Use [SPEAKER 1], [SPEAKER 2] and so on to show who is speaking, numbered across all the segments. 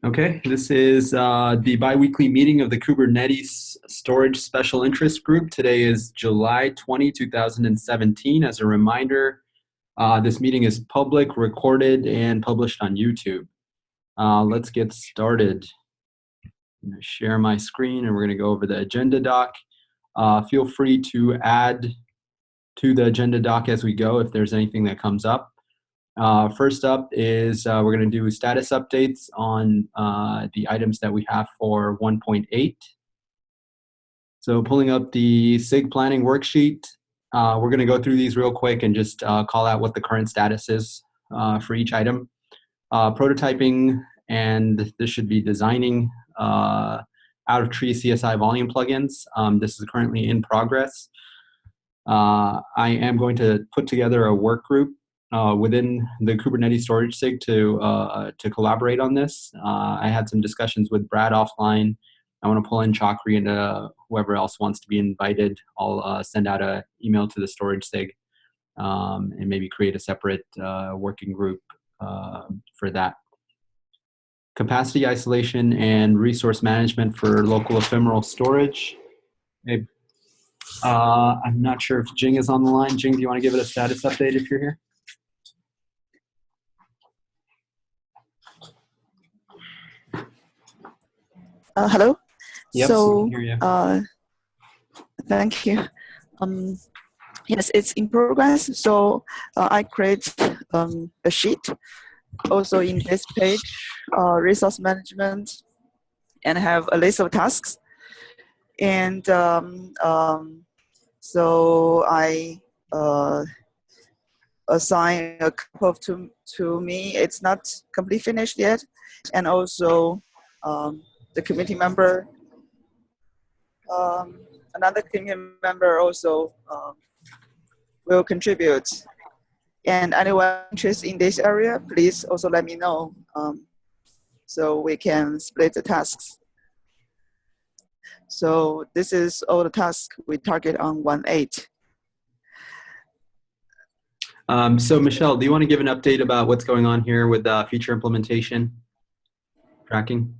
[SPEAKER 1] Okay, this is the biweekly meeting of the Kubernetes Storage Special Interest Group. Today is July 20, 2017. As a reminder, this meeting is public, recorded, and published on YouTube. Let's get started. I'm going to share my screen and we're going to go over the agenda doc. Feel free to add to the agenda doc as we go if there's anything that comes up. First up is we're going to do status updates on the items that we have for 1.8. So pulling up the SIG Planning Worksheet, we're going to go through these real quick and just call out what the current status is for each item. Prototyping, and this should be designing out-of-tree CSI volume plugins. This is currently in progress. I am going to put together a work group within the Kubernetes Storage SIG to collaborate on this. I had some discussions with Brad offline. I want to pull in Chakri and whoever else wants to be invited. I'll send out an email to the Storage SIG and maybe create a separate working group for that. Capacity isolation and resource management for local ephemeral storage. Hey, I'm not sure if Jing is on the line. Jing, do you want to give it a status update if you're here?
[SPEAKER 2] Hello.
[SPEAKER 1] Yep,
[SPEAKER 2] so
[SPEAKER 1] I can hear you.
[SPEAKER 2] Thank you. Yes, it's in progress. So I create a sheet also in this page, resource management, and have a list of tasks. And so I assign a couple of to me. It's not completely finished yet, and also the committee member, another committee member also will contribute. And anyone interested in this area, please also let me know so we can split the tasks. So this is all the tasks we target on 1.8.
[SPEAKER 1] So Michelle, do you want to give an update about what's going on here with feature implementation tracking?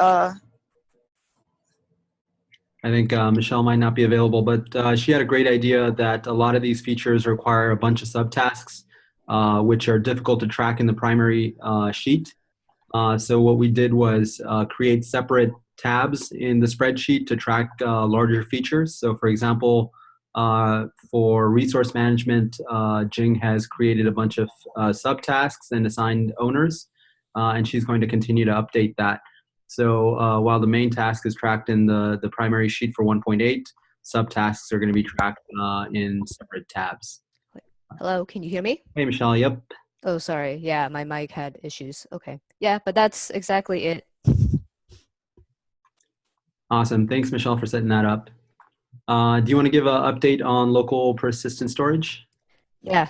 [SPEAKER 1] I think Michelle might not be available, but she had a great idea that a lot of these features require a bunch of subtasks, which are difficult to track in the primary sheet. So what we did was create separate tabs in the spreadsheet to track larger features. So for example, for resource management, Jing has created a bunch of subtasks and assigned owners, and she's going to continue to update that. So while the main task is tracked in the primary sheet for 1.8, subtasks are going to be tracked in separate tabs.
[SPEAKER 3] Hello, can you hear me?
[SPEAKER 1] Hey, Michelle, yep.
[SPEAKER 3] Oh, sorry. Yeah, my mic had issues. Okay. Yeah, but that's exactly it.
[SPEAKER 1] Awesome. Thanks, Michelle, for setting that up. Do you want to give an update on local persistent storage?
[SPEAKER 3] Yeah,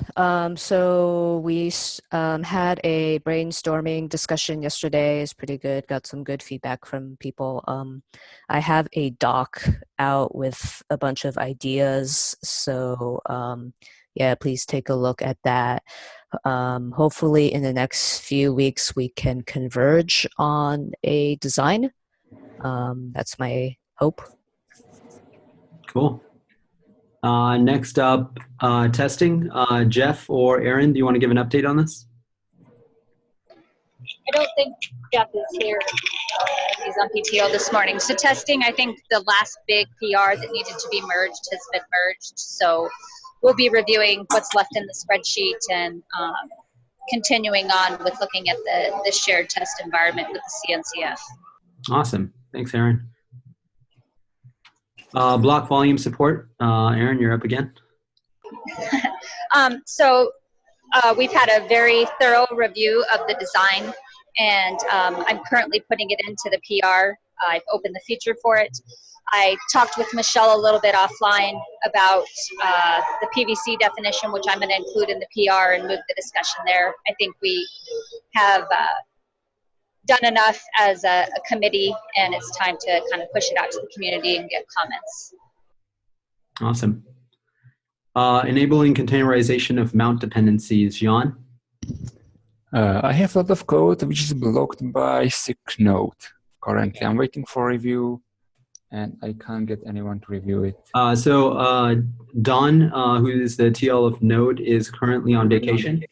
[SPEAKER 3] so we had a brainstorming discussion yesterday. It's pretty good. Got some good feedback from people. I have a doc out with a bunch of ideas. So yeah, please take a look at that. Hopefully in the next few weeks, we can converge on a design. That's my hope.
[SPEAKER 1] Cool. Next up, testing. Jeff or Aaron, do you want to give an update on this?
[SPEAKER 4] I don't think Jeff is here. He's on PTO this morning. So testing, I think the last big PR that needed to be merged has been merged. So we'll be reviewing what's left in the spreadsheet and continuing on with looking at the shared test environment with the CNCF. Awesome.
[SPEAKER 1] Thanks, Aaron. Block volume support. Aaron, you're up again.
[SPEAKER 4] So we've had a very thorough review of the design, and I'm currently putting it into the PR. I've opened the feature for it. I talked with Michelle a little bit offline about the PVC definition, which I'm going to include in the PR and move the discussion there. I think we have done enough as a committee, and it's time to kind of push it out to the community and get comments.
[SPEAKER 1] Awesome. Enabling containerization of mount dependencies. Jan?
[SPEAKER 5] I have a lot of code which is blocked by SIG node. Currently, I'm waiting for review, and I can't get anyone to review it.
[SPEAKER 1] Dawn, who is the TL of Node, is currently on vacation.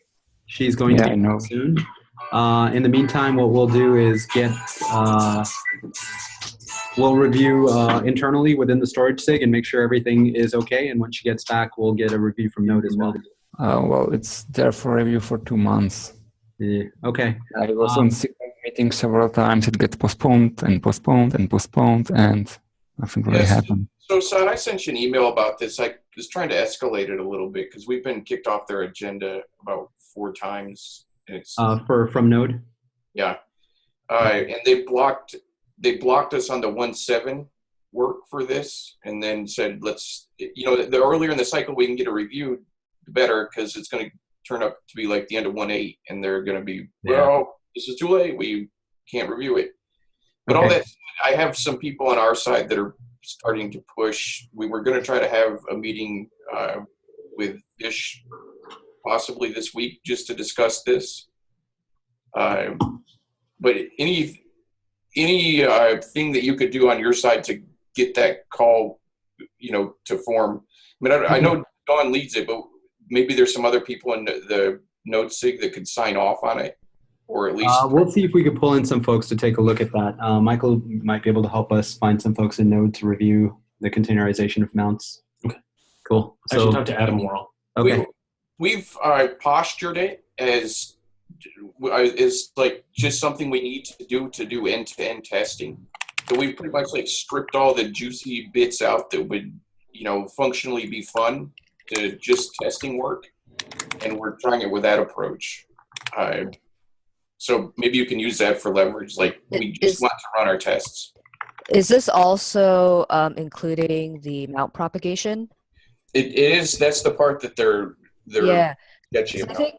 [SPEAKER 1] She's going to be back soon. In the meantime, what we'll do is we'll review internally within the storage SIG and make sure everything is okay. And when she gets back, we'll get a review from Node as well.
[SPEAKER 5] Well, it's there for review for 2 months.
[SPEAKER 1] Yeah, okay.
[SPEAKER 5] I was on SIG meeting several times. It gets postponed and postponed and postponed, and nothing really happened.
[SPEAKER 6] So, Saad, I sent you an email about this. I was trying to escalate it a little bit because we've been kicked off their agenda about 4 times. And it's
[SPEAKER 1] from Node.
[SPEAKER 6] Yeah, and they blocked us on the 1.7 work for this, and then said let's the earlier in the cycle we can get a review, the better, because it's going to turn up to be like the end of 1.8, and they're going to be well, this is too late. We can't review it. But all that, I have some people on our side that are starting to push. We were going to try to have a meeting with Ish possibly this week just to discuss this. But any thing that you could do on your side to get that call, to form. I mean, I know Dawn leads it, but maybe there's some other people in the Node SIG that could sign off on it, or at least.
[SPEAKER 1] We'll see if we could pull in some folks to take a look at that. Michael might be able to help us find some folks in Node to review the containerization of mounts. Okay, cool.
[SPEAKER 7] I should talk to Adam Worrell.
[SPEAKER 6] Okay. We've postured it as like just something we need to do end-to-end testing. So we've pretty much like stripped all the juicy bits out that would, functionally be fun to just testing work, and we're trying it with that approach. So maybe you can use that for leverage. Like we just want to run our tests.
[SPEAKER 3] Is this also including the mount propagation?
[SPEAKER 6] It is. That's the part that they're sketchy about.
[SPEAKER 3] I think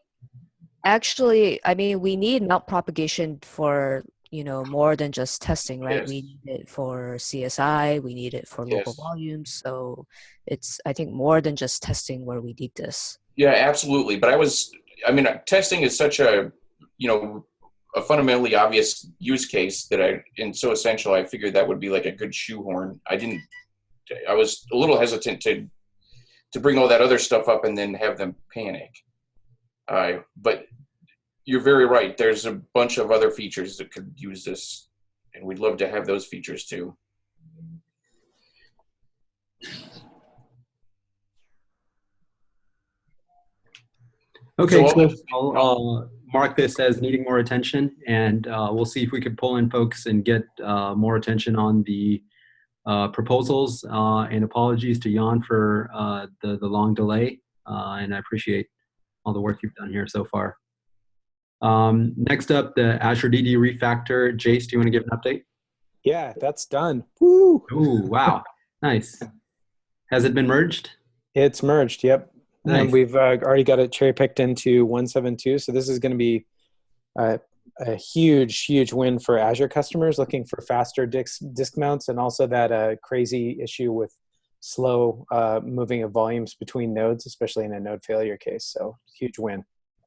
[SPEAKER 3] actually, we need mount propagation for more than just testing, right?
[SPEAKER 6] Yes.
[SPEAKER 3] We need it for CSI, we need it for local volumes. So it's, I think, more than just testing where we need this.
[SPEAKER 6] Yeah, absolutely. But testing is such a fundamentally obvious use case and so essential. I figured that would be like a good shoehorn. I was a little hesitant to bring all that other stuff up and then have them panic. But you're very right. There's a bunch of other features that could use this, and we'd love to have those features too.
[SPEAKER 1] Okay, so I'll mark this as needing more attention, and we'll see if we can pull in folks and get more attention on the proposals, and apologies to Jan for the long delay, and I appreciate all the work you've done here so far. Next up, the Azure DD refactor. Jace, do you want to give an update?
[SPEAKER 8] Yeah, that's done. Woo!
[SPEAKER 1] Ooh, wow. Nice. Has it been merged?
[SPEAKER 8] It's merged, yep.
[SPEAKER 1] Nice.
[SPEAKER 8] And we've already got it cherry-picked into 1.7.2, so this is going to be a huge, huge win for Azure customers looking for faster disk mounts, and also that crazy issue with slow moving of volumes between nodes, especially in a node failure case. So huge win.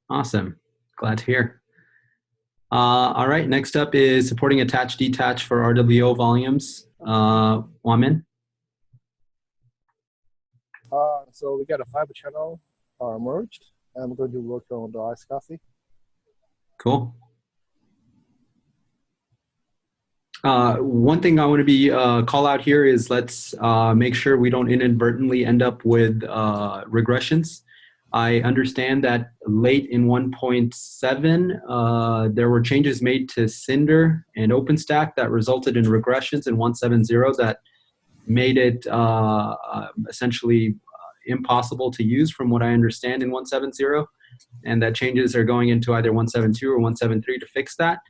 [SPEAKER 1] Awesome. Glad to hear. All right. Next up is supporting attach detach for RWO volumes. Wamin?
[SPEAKER 9] So we got a fiber channel merged, and we're going to work on the iSCSI.
[SPEAKER 1] Cool. One thing I want to be call out here is let's make sure we don't inadvertently end up with regressions. I understand that late in 1.7, there were changes made to Cinder and OpenStack that resulted in regressions in 1.7.0 that made it essentially impossible to use from what I understand in 1.7.0, and that changes are going into either 1.7.2 or 1.7.3 to fix that.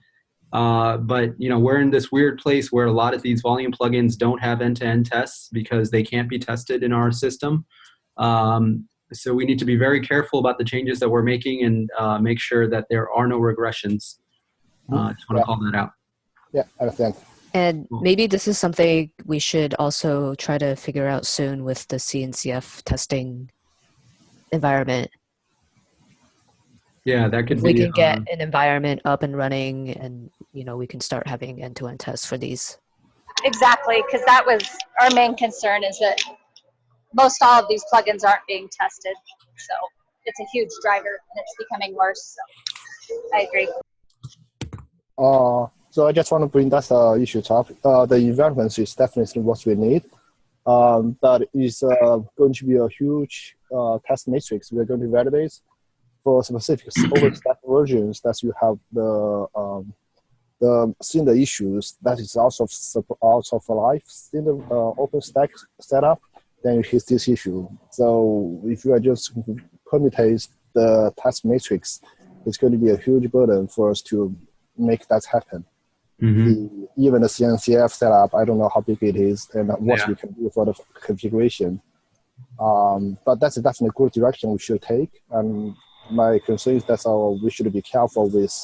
[SPEAKER 1] But we're in this weird place where a lot of these volume plugins don't have end-to-end tests because they can't be tested in our system. So we need to be very careful about the changes that we're making and make sure that there are no regressions. Just want to call that out.
[SPEAKER 9] Yeah, I understand.
[SPEAKER 3] And maybe this is something we should also try to figure out soon with the CNCF testing environment.
[SPEAKER 1] Yeah, that could
[SPEAKER 3] If we
[SPEAKER 1] be.
[SPEAKER 3] can get an environment up and running, and we can start having end-to-end tests for these.
[SPEAKER 4] Exactly, because that was our main concern, is that most all of these plugins aren't being tested. So it's a huge driver, and it's becoming worse. So I agree.
[SPEAKER 9] So I just want to bring that issue up. The environment is definitely what we need. But it's going to be a huge test matrix. We're going to validate for specific overstack versions that you have seeing the issues that is out of life in the OpenStack setup, then you hit this issue. So if you are just commutate the test matrix, it's going to be a huge burden for us to make that happen.
[SPEAKER 1] Mm-hmm.
[SPEAKER 9] Even the CNCF setup, I don't know how big it is and what we can do for the configuration. But that's definitely a good direction we should take. And my concern is that we should be careful with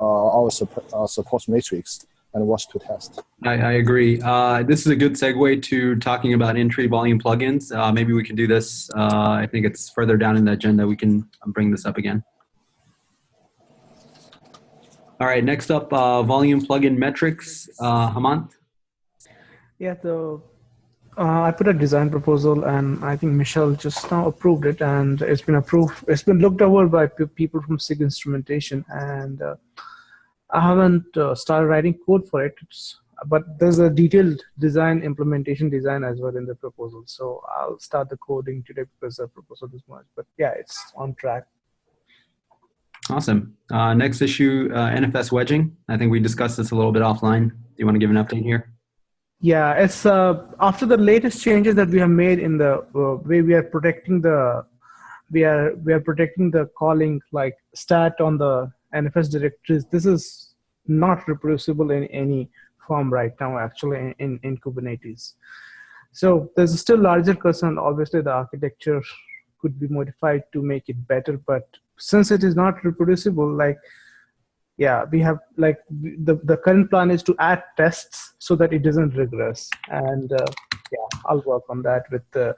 [SPEAKER 9] our support matrix and what to test.
[SPEAKER 1] I agree. This is a good segue to talking about entry volume plugins. Maybe we can do this. I think it's further down in the agenda. We can bring this up again. All right, next up, volume plugin metrics. Hamant?
[SPEAKER 7] Yeah, so I put a design proposal, and I think Michelle just now approved it, and it's been approved. It's been looked over by people from SIG Instrumentation, and I haven't started writing code for it, but there's a detailed design, implementation design as well in the proposal. So I'll start the coding today because the proposal is much, but yeah, it's on track.
[SPEAKER 1] Awesome. Next issue, NFS wedging. I think we discussed this a little bit offline. Do you want to give an update here?
[SPEAKER 7] Yeah, it's after the latest changes that we have made in the way we are protecting we are protecting the calling like stat on the NFS directories. This is not reproducible in any form right now, actually, in Kubernetes. So there's a still larger concern. Obviously, the architecture could be modified to make it better, but since it is not reproducible, we have the current plan is to add tests so that it doesn't regress. And I'll work on that with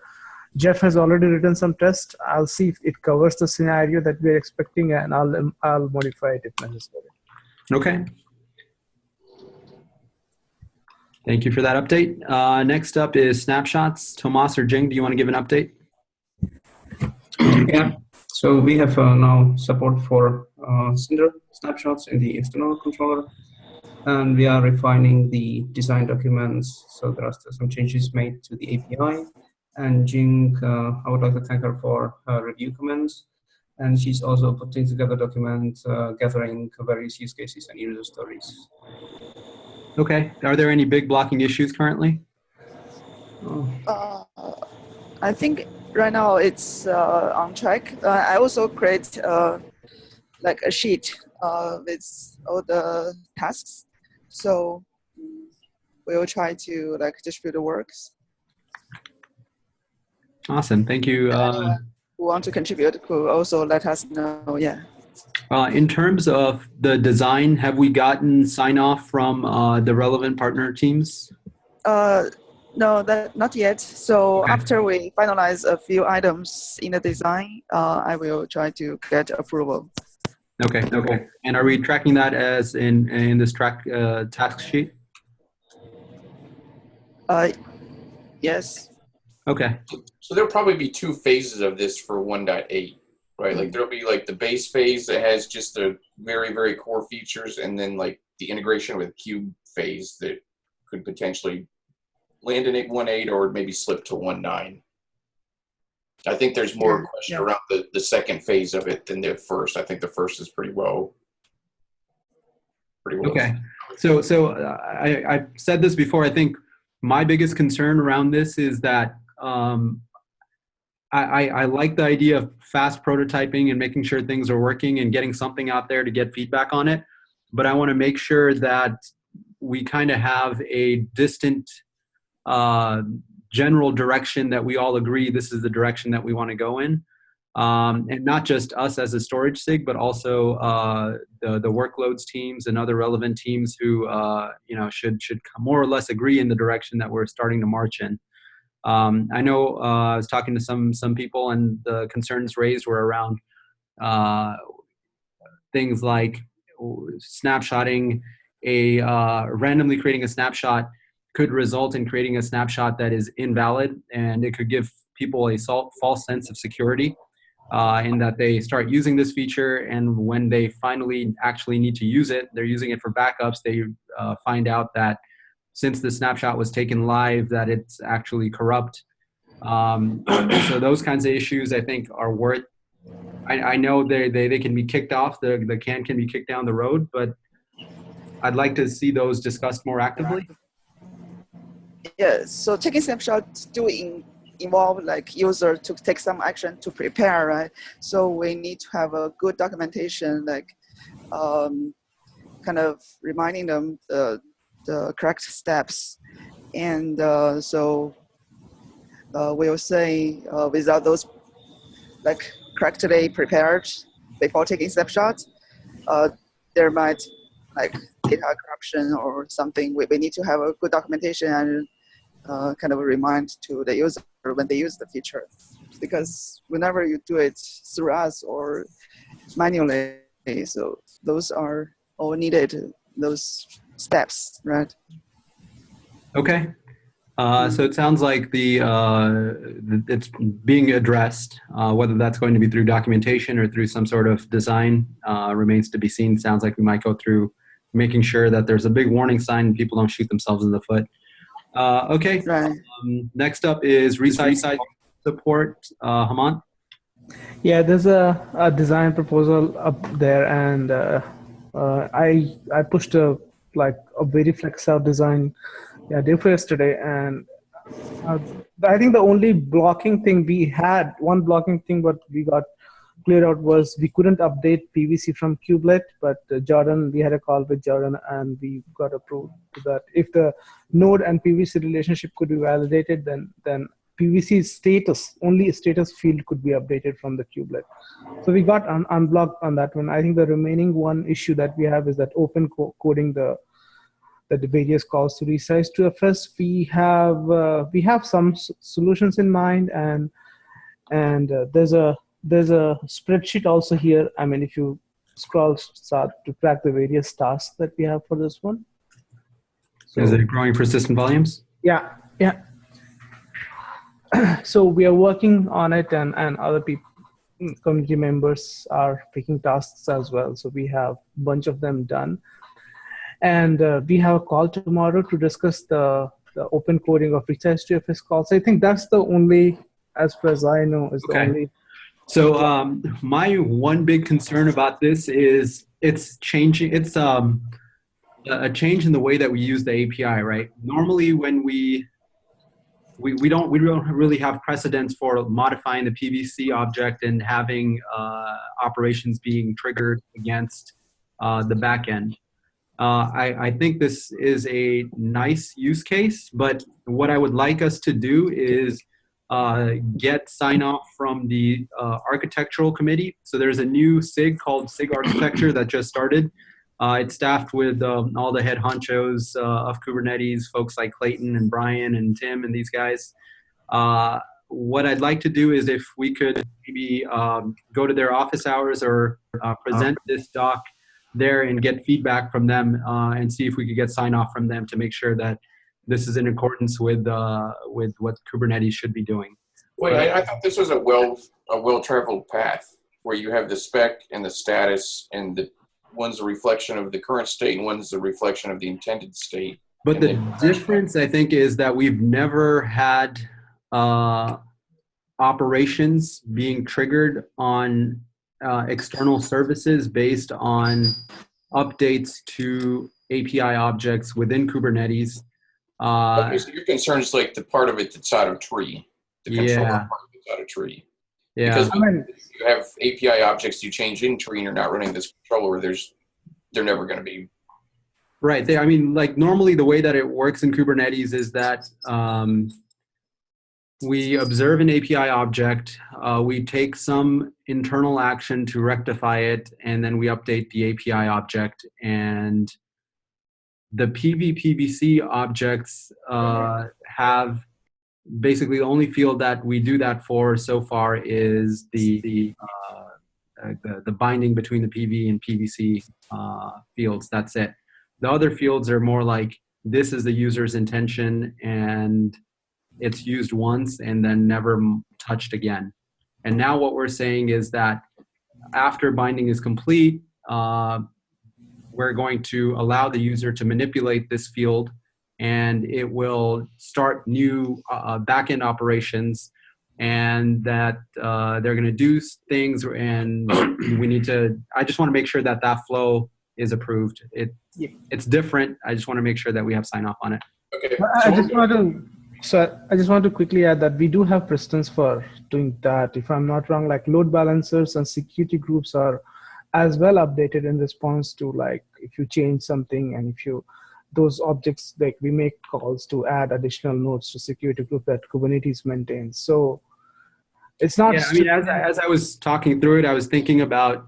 [SPEAKER 7] Jeff has already written some tests. I'll see if it covers the scenario that we're expecting, and I'll modify it if necessary.
[SPEAKER 1] Okay. Thank you for that update. Next up is snapshots. Tomas or Jing, do you want to give an update?
[SPEAKER 10] Yeah. So we have now support for Cinder snapshots in the external controller, and we are refining the design documents. So there are still some changes made to the API. And Jing, I would like to thank her for her review comments. And she's also putting together documents, gathering various use cases and user stories.
[SPEAKER 1] Okay. Are there any big blocking issues currently?
[SPEAKER 2] I think right now it's on track. I also create like a sheet with all the tasks. So we'll try to distribute the works.
[SPEAKER 1] Awesome. Thank you.
[SPEAKER 2] Who want to contribute could also let us know. Yeah.
[SPEAKER 1] In terms of the design, have we gotten sign off from the relevant partner teams?
[SPEAKER 2] No, not yet. So
[SPEAKER 1] Okay.
[SPEAKER 2] after we finalize a few items in the design, I will try to get approval.
[SPEAKER 1] Okay. Okay. And are we tracking that as in this task sheet?
[SPEAKER 2] Yes.
[SPEAKER 1] Okay.
[SPEAKER 6] So there'll probably be two phases of this for 1.8, right? Like there'll be like the base phase that has just the very, very core features, and then like the integration with Cube phase that could potentially land in 1.8 or maybe slip to 1.9. I think there's more question around the second phase of it than the first. I think the first is pretty well.
[SPEAKER 1] Okay. So I said this before. I think my biggest concern around this is that I like the idea of fast prototyping and making sure things are working and getting something out there to get feedback on it. But I want to make sure that we kind of have a distant general direction that we all agree this is the direction that we want to go in. And not just us as a storage SIG, but also the workloads teams and other relevant teams who should more or less agree in the direction that we're starting to march in. I know I was talking to some people, and the concerns raised were around things like snapshotting randomly creating a snapshot could result in creating a snapshot that is invalid, and it could give people a false sense of security in that they start using this feature, and when they finally actually need to use it, they're using it for backups, they find out that since the snapshot was taken live, that it's actually corrupt. So those kinds of issues, I think, are worth. I know they can be kicked off. The can be kicked down the road, but I'd like to see those discussed more actively.
[SPEAKER 2] Yeah, so taking snapshots do involve like user to take some action to prepare, right? So we need to have a good documentation, like kind of reminding them the correct steps. And so we'll say without those like correctly prepared before taking snapshots, there might like data corruption or something. We need to have a good documentation and kind of a remind to the user when they use the feature, because whenever you do it through us or manually, so those are all needed, those steps, right?
[SPEAKER 1] Okay. So it sounds like it's being addressed. Whether that's going to be through documentation or through some sort of design remains to be seen. Sounds like we might go through making sure that there's a big warning sign and people don't shoot themselves in the foot. Okay.
[SPEAKER 2] Right.
[SPEAKER 1] Next up is resize support. Haman?
[SPEAKER 7] Yeah, there's a design proposal up there, and I pushed a very flex out design day for yesterday, and I think the only blocking thing we had, one blocking thing what we got cleared out was we couldn't update PVC from kubelet, but Jordan, we had a call with Jordan and we got approved to that. If the node and PVC relationship could be validated, then PVC status, only a status field could be updated from the kubelet. So we got unblocked on that one. I think the remaining one issue that we have is that open coding the various calls to resize to FS. We have some solutions in mind, and there's a spreadsheet also here. I mean, if you scroll, start to track the various tasks that we have for this one. So,
[SPEAKER 1] is it growing persistent volumes?
[SPEAKER 7] Yeah. So we are working on it, and other people, community members are picking tasks as well. So we have a bunch of them done. And we have a call tomorrow to discuss the open coding of resize to FS calls. I think that's the only, as far as I know, is the only.
[SPEAKER 1] So my one big concern about this is it's changing. It's a change in the way that we use the API, right? Normally, when we don't really have precedence for modifying the PVC object and having operations being triggered against the backend. I think this is a nice use case, but what I would like us to do is get sign off from the architectural committee. So there's a new SIG called SIG Architecture that just started. It's staffed with all the head honchos of Kubernetes, folks like Clayton and Brian and Tim and these guys. What I'd like to do is if we could maybe go to their office hours or present this doc there and get feedback from them and see if we could get sign off from them to make sure that this is in accordance with what Kubernetes should be doing.
[SPEAKER 6] Wait, I thought this was a well-traveled path where you have the spec and the status, and one's a reflection of the current state and one's a reflection of the intended state.
[SPEAKER 1] But the difference, I think, is that we've never had operations being triggered on external services based on updates to API objects within Kubernetes.
[SPEAKER 6] Okay, so your concern is like the part of it that's out of tree. The controller part of it's out of tree.
[SPEAKER 1] Yeah.
[SPEAKER 6] Because if you have API objects you change in tree and you're not running this controller, they're never going to be.
[SPEAKER 1] Right. I mean, like normally the way that it works in Kubernetes is that we observe an API object, we take some internal action to rectify it, and then we update the API object. And the PVPVC objects have basically the only field that we do that for so far is the binding between the PV and PVC fields. That's it. The other fields are more like, this is the user's intention and it's used once and then never touched again. And now what we're saying is that after binding is complete, we're going to allow the user to manipulate this field, and it will start new backend operations, and that they're going to do things, and we need to, I just want to make sure that that flow is approved. It's different. I just want to make sure that we have sign off on it.
[SPEAKER 6] Okay.
[SPEAKER 7] I just want to quickly add that we do have precedents for doing that. If I'm not wrong, like load balancers and security groups are as well updated in response to, like, if you change something, and if you, those objects, like we make calls to add additional nodes to security group that Kubernetes maintains. So it's not.
[SPEAKER 1] Yeah, I mean, as I was talking through it, I was thinking about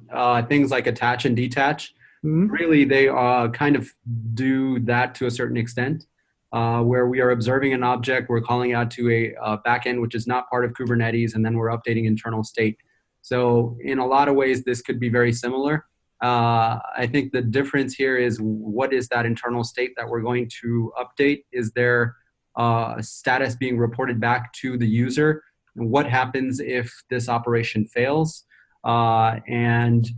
[SPEAKER 1] things like attach and detach.
[SPEAKER 7] Mm-hmm.
[SPEAKER 1] Really, they kind of do that to a certain extent, where we are observing an object, we're calling out to a backend which is not part of Kubernetes, and then we're updating internal state. So in a lot of ways, this could be very similar. I think the difference here is, what is that internal state that we're going to update? Is there status being reported back to the user? And what happens if this operation fails? And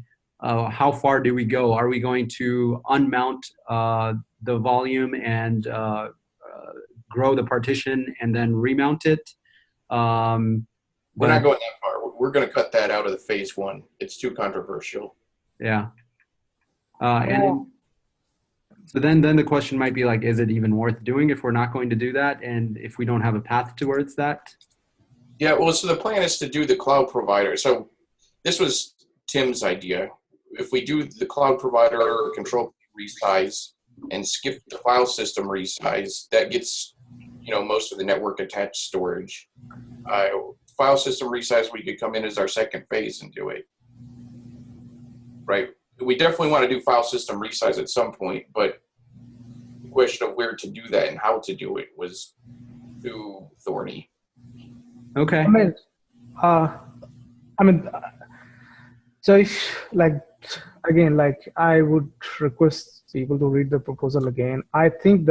[SPEAKER 1] how far do we go? Are we going to unmount the volume and grow the partition and then remount it?
[SPEAKER 6] We're not going that far. We're going to cut that out of the phase one. It's too controversial.
[SPEAKER 1] Yeah. And so then the question might be like, is it even worth doing if we're not going to do that, and if we don't have a path towards that?
[SPEAKER 6] Yeah, well, so the plan is to do the cloud provider. So this was Tim's idea. If we do the cloud provider control resize and skip the file system resize, that gets, you know, most of the network attached storage. File system resize, we could come in as our second phase and do it. Right? We definitely want to do file system resize at some point, but the question of where to do that and how to do it was too thorny.
[SPEAKER 1] Okay.
[SPEAKER 7] So if, like, again, like, I would request people to read the proposal again. I think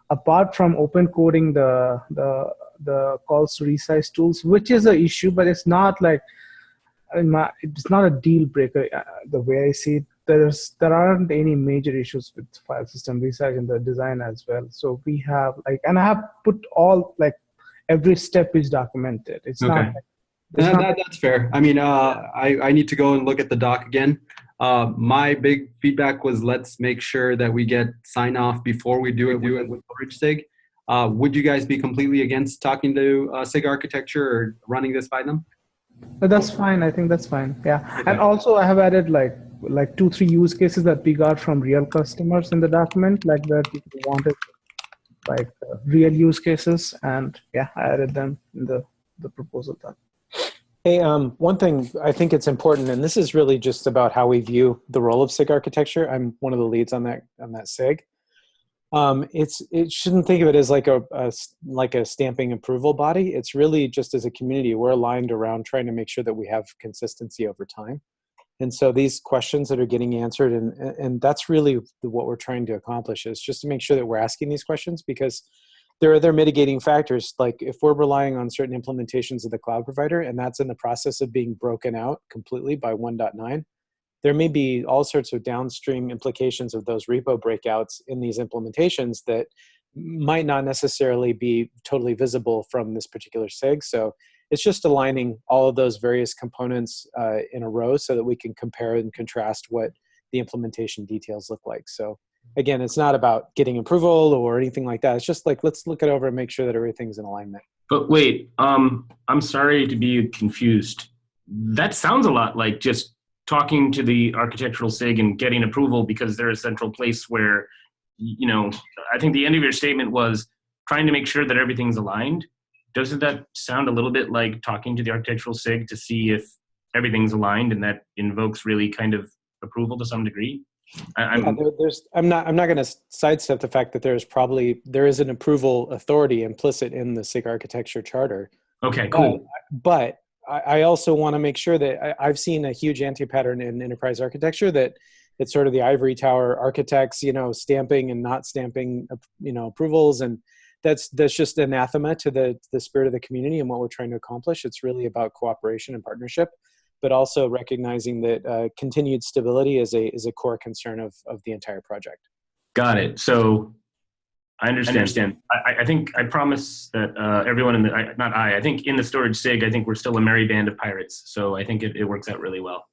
[SPEAKER 7] apart from open coding the calls to resize tools, which is an issue, but it's not like, it's not a deal breaker. The way I see it, there aren't any major issues with file system resize in the design as well. So we have, like, and I have put all, like, every step is documented. It's
[SPEAKER 1] okay. That's fair. I mean, I need to go and look at the doc again. My big feedback was, let's make sure that we get sign off before we do it with Storage SIG. Would you guys be completely against talking to SIG architecture or running this by them?
[SPEAKER 7] That's fine. I think that's fine. Yeah.
[SPEAKER 1] Okay.
[SPEAKER 7] And also I have added like 2-3 use cases that we got from real customers in the document, like that people wanted, like real use cases, and yeah, I added them in the proposal doc.
[SPEAKER 8] Hey, one thing I think it's important, and this is really just about how we view the role of SIG architecture. I'm one of the leads on that SIG. It shouldn't think of it as like a stamping approval body. It's really just, as a community, we're aligned around trying to make sure that we have consistency over time. And so these questions that are getting answered, and that's really what we're trying to accomplish, is just to make sure that we're asking these questions, because there are other mitigating factors. Like if we're relying on certain implementations of the cloud provider, and that's in the process of being broken out completely by 1.9, there may be all sorts of downstream implications of those repo breakouts in these implementations that might not necessarily be totally visible from this particular SIG. So it's just aligning all of those various components in a row so that we can compare and contrast what the implementation details look like. So again, it's not about getting approval or anything like that. It's just like, let's look it over and make sure that everything's in alignment.
[SPEAKER 11] But wait, I'm sorry to be confused. That sounds a lot like just talking to the architectural SIG and getting approval because they're a central place where, you know, I think the end of your statement was trying to make sure that everything's aligned. Doesn't that sound a little bit like talking to the architectural SIG to see if everything's aligned, and that invokes really kind of approval to some degree?
[SPEAKER 8] I'm not going to sidestep the fact that there is an approval authority implicit in the SIG architecture charter.
[SPEAKER 11] Okay, cool.
[SPEAKER 8] But I also want to make sure that I've seen a huge anti-pattern in enterprise architecture that it's sort of the ivory tower architects, stamping and not stamping, approvals, and that's just anathema to the spirit of the community and what we're trying to accomplish. It's really about cooperation and partnership, but also recognizing that continued stability is a core concern of the entire project.
[SPEAKER 11] Got it. So I understand. I think I promise that everyone I think in the storage SIG, I think we're still a merry band of pirates. So I think it works out really well.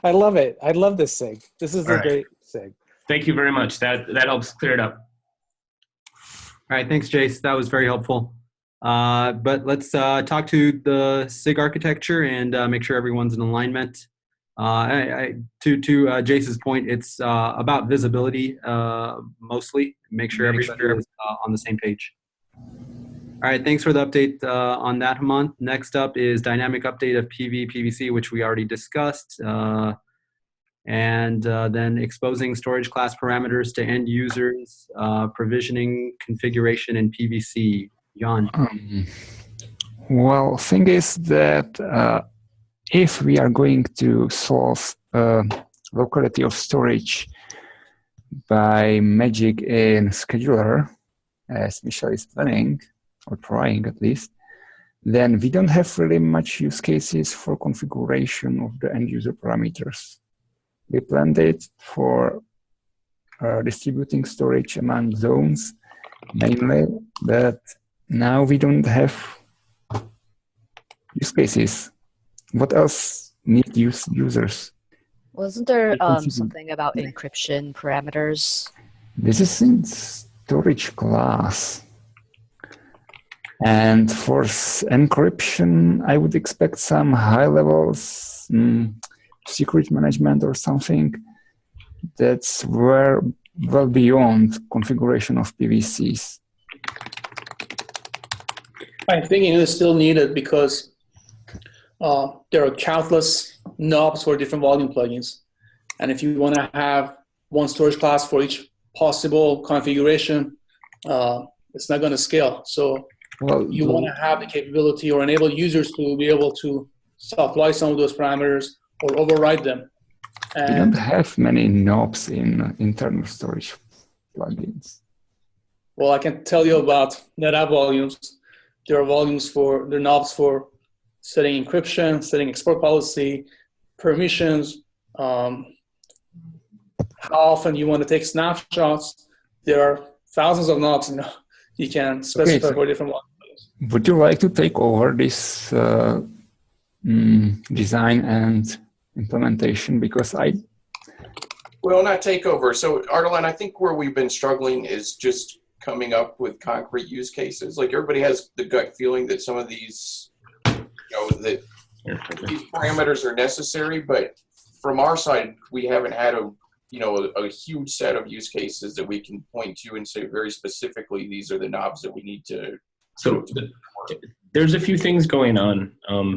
[SPEAKER 8] I love it. I love this SIG. This is
[SPEAKER 11] All
[SPEAKER 8] a
[SPEAKER 11] right.
[SPEAKER 8] great SIG.
[SPEAKER 11] Thank you very much. That helps clear it up.
[SPEAKER 1] All right, thanks, Jace. That was very helpful. But let's talk to the SIG architecture and make sure everyone's in alignment. To Jace's point, it's about visibility mostly. Make sure everybody is on the same page. All right, thanks for the update on that, Hemant. Next up is dynamic update of PVC, which we already discussed. And then exposing storage class parameters to end users, provisioning, configuration, and PVC. Jan.
[SPEAKER 5] Well, thing is that if we are going to solve locality of storage by magic in scheduler, as Michelle is planning, or trying at least, then we don't have really much use cases for configuration of the end user parameters. We planned it for distributing storage among zones mainly, but now we don't have use cases. What else need users?
[SPEAKER 3] Wasn't there something about encryption parameters?
[SPEAKER 5] This is in storage class. And for encryption, I would expect some high levels, secret management or something that's well beyond configuration of PVCs.
[SPEAKER 12] I think it is still needed because there are countless knobs for different volume plugins. And if you want to have one storage class for each possible configuration, it's not going to scale. So you want to have the capability or enable users to be able to apply some of those parameters or override them.
[SPEAKER 5] We don't have many knobs in internal storage plugins.
[SPEAKER 12] Well, I can tell you about NetApp volumes. There are knobs for setting encryption, setting export policy, permissions, how often you want to take snapshots. There are thousands of knobs you can specify for different ones.
[SPEAKER 5] Would you like to take over this design and implementation? Because
[SPEAKER 6] Well, not take over. So Ardalan, I think where we've been struggling is just coming up with concrete use cases. Like everybody has the gut feeling that some of these, that these parameters are necessary, but from our side, we haven't had a huge set of use cases that we can point to and say very specifically, these are the knobs that we need to.
[SPEAKER 11] So there's a few things going on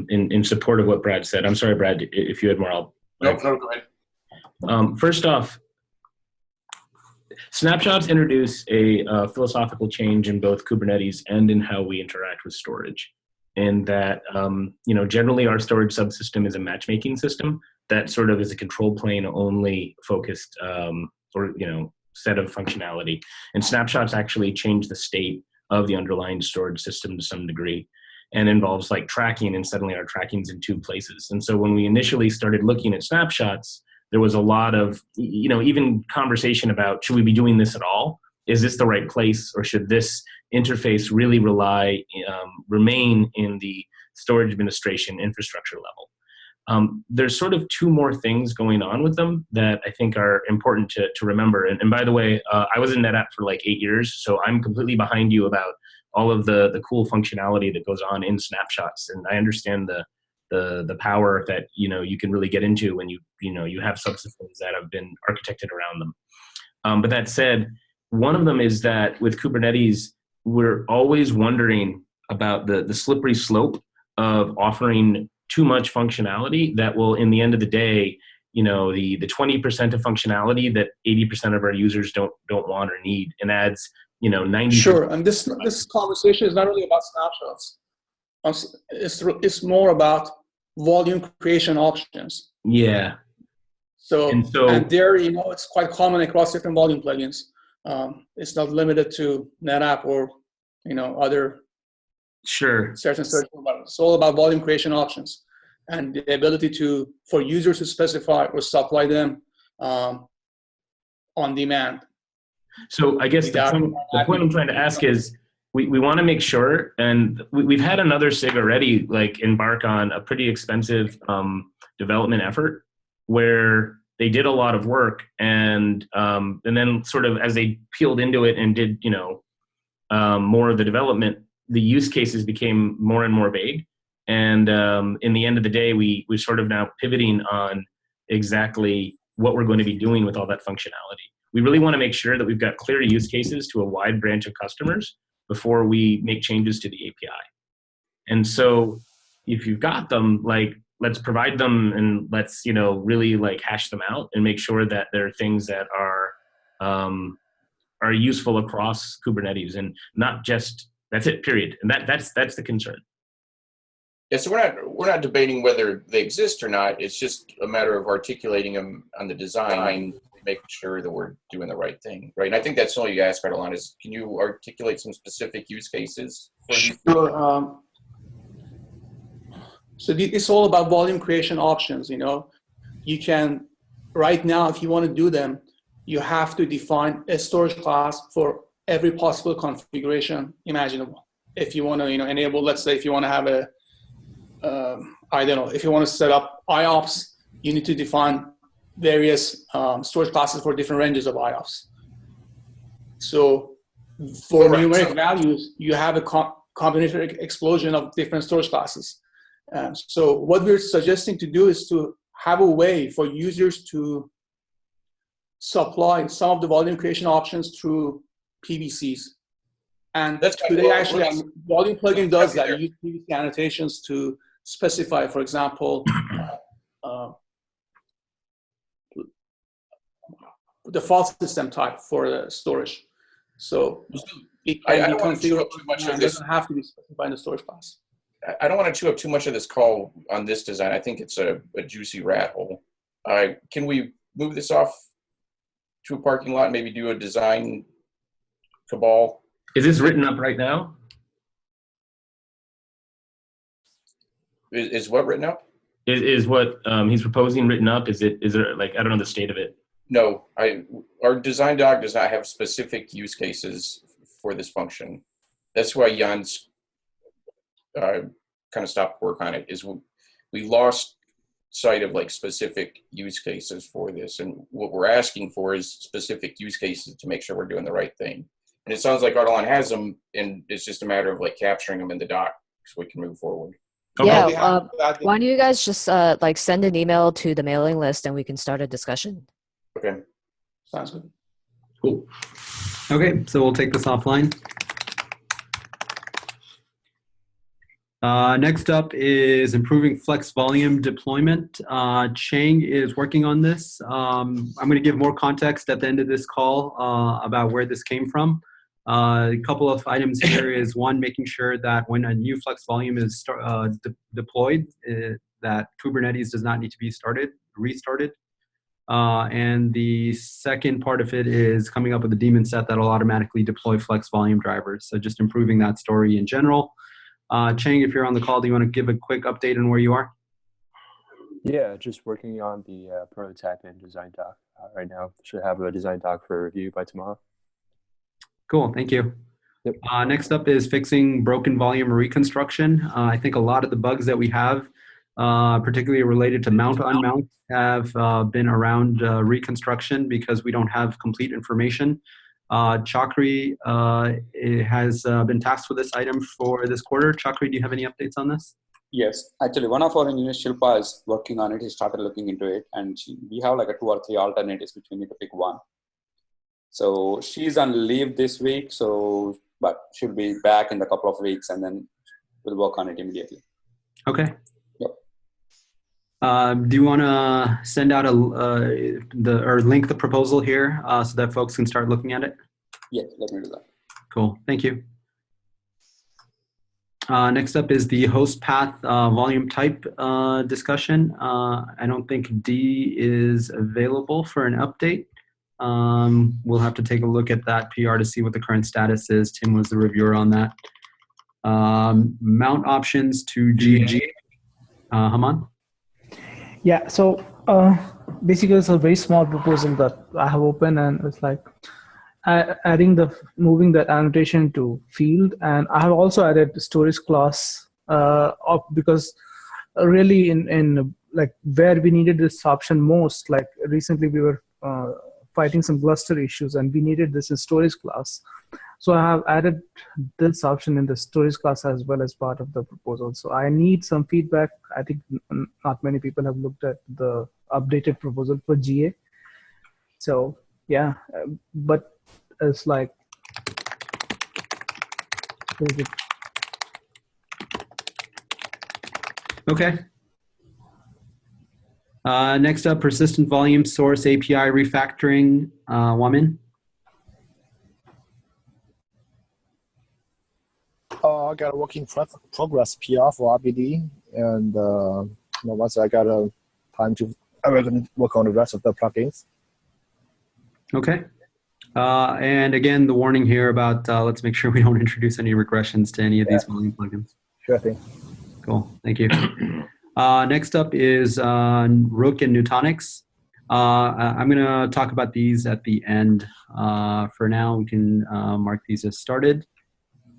[SPEAKER 11] in support of what Brad said. I'm sorry, Brad, if you had more,
[SPEAKER 6] No, go ahead.
[SPEAKER 11] First off, snapshots introduce a philosophical change in both Kubernetes and in how we interact with storage. And that, generally our storage subsystem is a matchmaking system that sort of is a control plane only focused set of functionality. And snapshots actually change the state of the underlying storage system to some degree and involves like tracking, and suddenly our tracking's in two places. And so when we initially started looking at snapshots, there was a lot of, even conversation about, should we be doing this at all? Is this the right place, or should this interface really remain in the storage administration infrastructure level? There's sort of two more things going on with them that I think are important to remember. And by the way, I was in NetApp for like 8 years, so I'm completely behind you about all of the cool functionality that goes on in snapshots. And I understand the power that you can really get into when you have subsystems that have been architected around them. But that said, one of them is that with Kubernetes, we're always wondering about the slippery slope of offering too much functionality that will, in the end of the day, the 20% of functionality that 80% of our users don't want or need, and adds 90%.
[SPEAKER 12] Sure, and this conversation is not really about snapshots. It's more about volume creation options.
[SPEAKER 11] Yeah.
[SPEAKER 12] And there, it's quite common across different volume plugins. It's not limited to NetApp or other certain search providers. It's all about volume creation options and the ability for users to specify or supply them on demand.
[SPEAKER 11] So I guess the point I'm trying to ask is, we want to make sure, and we've had another SIG already embark on a pretty expensive development effort where they did a lot of work, and then sort of as they peeled into it and did more of the development, the use cases became more and more vague. And in the end of the day, we're sort of now pivoting on exactly what we're going to be doing with all that functionality. We really want to make sure that we've got clear use cases to a wide branch of customers before we make changes to the API. And so if you've got them, let's provide them, and let's, really hash them out and make sure that there are things that are useful across Kubernetes, and not just, that's it, period. And that's the concern.
[SPEAKER 6] Yeah, so we're not debating whether they exist or not. It's just a matter of articulating them on the design, making sure that we're doing the right thing, right? And I think that's all you asked, Carolina, is can you articulate some specific use cases?
[SPEAKER 12] Sure. So it's all about volume creation options. You can, right now, if you want to do them, you have to define a storage class for every possible configuration imaginable. If you want to, enable, let's say, if you want to have if you want to set up IOPS, you need to define various storage classes for different ranges of IOPS. So for numeric values, you have a combinatoric explosion of different storage classes. So what we're suggesting to do is to have a way for users to supply some of the volume creation options through PVCs. And today, actually, volume plugin does that. You use PVC annotations to specify, for example, the file system type for the storage. So it can be configured. It doesn't have to be specified in the storage class.
[SPEAKER 6] I don't want to chew up too much of this call on this design. I think it's a juicy rat hole. Can we move this off to a parking lot and maybe do a design cabal?
[SPEAKER 11] Is this written up right now?
[SPEAKER 6] Is what written up?
[SPEAKER 11] Is what he's proposing written up? Is there I don't know the state of it?
[SPEAKER 6] No, our design doc does not have specific use cases for this function. That's why Jan's kind of stopped work on it. Is we lost sight of specific use cases for this, and what we're asking for is specific use cases to make sure we're doing the right thing. And it sounds like Ardalan has them, and it's just a matter of capturing them in the doc so we can move forward.
[SPEAKER 11] Okay.
[SPEAKER 3] Yeah. Why don't you guys just send an email to the mailing list and we can start a discussion?
[SPEAKER 6] Okay.
[SPEAKER 12] Sounds good.
[SPEAKER 1] Cool. Okay, so we'll take this offline. Next up is improving flex volume deployment. Chang is working on this. I'm going to give more context at the end of this call about where this came from. A couple of items here is one, making sure that when a new flex volume is deployed, that Kubernetes does not need to be restarted. And the second part of it is coming up with a daemon set that will automatically deploy flex volume drivers. So just improving that story in general. Chang, if you're on the call, do you want to give a quick update on where you are?
[SPEAKER 13] Yeah, just working on the prototype and design doc right now. Should have a design doc for review by tomorrow.
[SPEAKER 1] Cool, thank you.
[SPEAKER 13] Yep.
[SPEAKER 1] Next up is fixing broken volume reconstruction. I think a lot of the bugs that we have, particularly related to mount unmount, have been around reconstruction because we don't have complete information. Chakri has been tasked with this item for this quarter. Chakri, do you have any updates on this?
[SPEAKER 14] Yes, actually, one of our engineers, Shilpa, is working on it. He started looking into it, and we have 2 or 3 alternatives which we need to pick one. So she's on leave this week, but she'll be back in a couple of weeks, and then we'll work on it immediately.
[SPEAKER 1] Okay.
[SPEAKER 14] Yep.
[SPEAKER 1] Do you want to send out or link the proposal here so that folks can start looking at it?
[SPEAKER 14] Yes, let me do that.
[SPEAKER 1] Cool, thank you. Next up is the host path volume type discussion. I don't think D is available for an update. We'll have to take a look at that PR to see what the current status is. Tim was the reviewer on that. Mount options to GA. Haman?
[SPEAKER 7] Yeah, so basically it's a very small proposal that I have open, and it's like moving the annotation to field, and I have also added storage class because really in like where we needed this option most, like recently we were fighting some cluster issues and we needed this in storage class. So I have added this option in the storage class as well as part of the proposal. So I need some feedback. I think not many people have looked at the updated proposal for GA. So yeah, but it's like,
[SPEAKER 1] Okay. Next up, persistent volume source API refactoring. Wamin?
[SPEAKER 9] I got a working progress PR for RBD, and once I got a time to, I'm going to work on the rest of the plugins.
[SPEAKER 1] Okay. And again, the warning here about let's make sure we don't introduce any regressions to any of these volume plugins.
[SPEAKER 9] Sure thing.
[SPEAKER 1] Cool, thank you. Next up is Rook and Nutanix. I'm going to talk about these at the end. For now, we can mark these as started.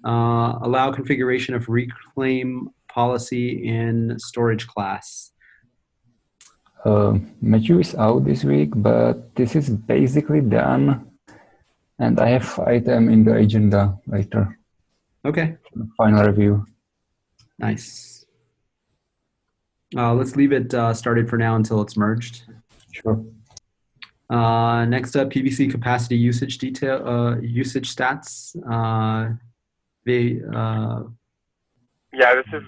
[SPEAKER 1] Allow configuration of reclaim policy in storage class.
[SPEAKER 5] Matthew is out this week, but this is basically done. And I have item in the agenda later.
[SPEAKER 1] Okay.
[SPEAKER 5] Final review.
[SPEAKER 1] Nice. Let's leave it started for now until it's merged.
[SPEAKER 5] Sure.
[SPEAKER 1] Next up, PVC capacity usage usage stats.
[SPEAKER 15] Yeah, this is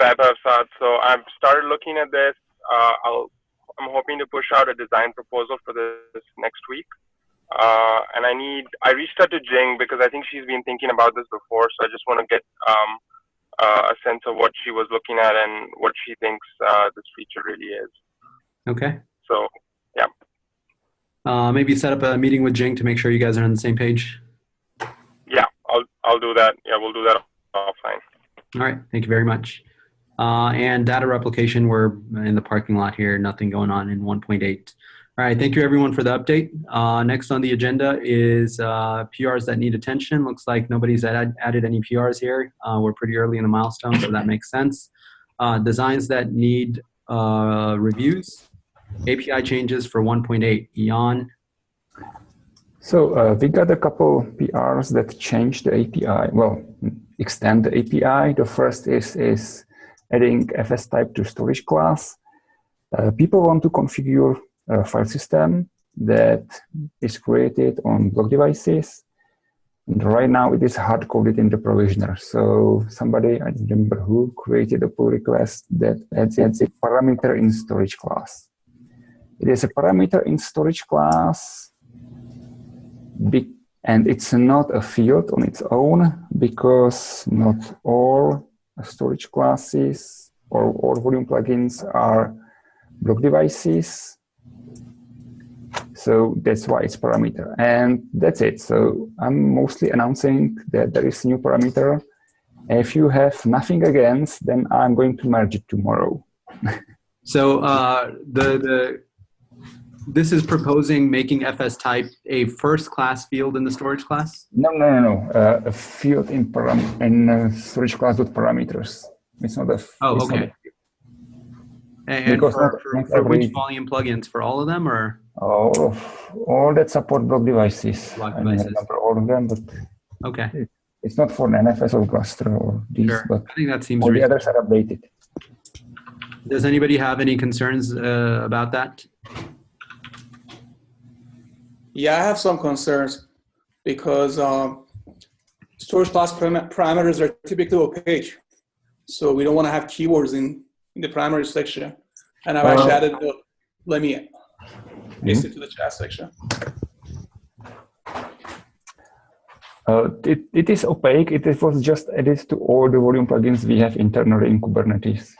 [SPEAKER 15] Vaibhav, Saad. So I've started looking at this. I'm hoping to push out a design proposal for this next week. And I reached out to Jing because I think she's been thinking about this before. So I just want to get a sense of what she was looking at and what she thinks this feature really is.
[SPEAKER 1] Okay.
[SPEAKER 15] So, yeah.
[SPEAKER 1] Maybe set up a meeting with Jing to make sure you guys are on the same page.
[SPEAKER 15] Yeah, I'll do that. Yeah, we'll do that offline.
[SPEAKER 1] All right. Thank you very much. And data replication, we're in the parking lot here. Nothing going on in 1.8. All right. Thank you, everyone, for the update. Next on the agenda is PRs that need attention. Looks like nobody's added any PRs here. We're pretty early in the milestone, so that makes sense. Designs that need reviews. API changes for 1.8. Ian.
[SPEAKER 5] So we got a couple PRs that change the API. Well, extend the API. The first is adding FS type to storage class. People want to configure a file system that is created on block devices. And right now it is hard-coded in the provisioner. So somebody, I don't remember who, created a pull request that adds a parameter in storage class. It is a parameter in storage class, and it's not a field on its own because not all storage classes or all volume plugins are block devices. So that's why it's parameter. And that's it. So I'm mostly announcing that there is a new parameter. If you have nothing against, then I'm going to merge it tomorrow.
[SPEAKER 1] So this is proposing making FS type a first class field in the storage class?
[SPEAKER 5] No. A field in storage class with parameters. It's not a.
[SPEAKER 1] Oh, okay. And for which volume plugins? For all of them, or?
[SPEAKER 5] All that support block devices. I don't remember all of them, but
[SPEAKER 1] okay.
[SPEAKER 5] It's not for NFS or cluster or these,
[SPEAKER 1] sure.
[SPEAKER 5] but
[SPEAKER 1] I think that seems
[SPEAKER 5] all the
[SPEAKER 1] reasonable.
[SPEAKER 5] others are updated.
[SPEAKER 1] Does anybody have any concerns about that?
[SPEAKER 12] Yeah, I have some concerns because storage class parameters are typically opaque. So we don't want to have keywords in the primary section. And I've actually added the, let me paste it to the chat section.
[SPEAKER 5] It is opaque. It was just added to all the volume plugins we have internally in Kubernetes.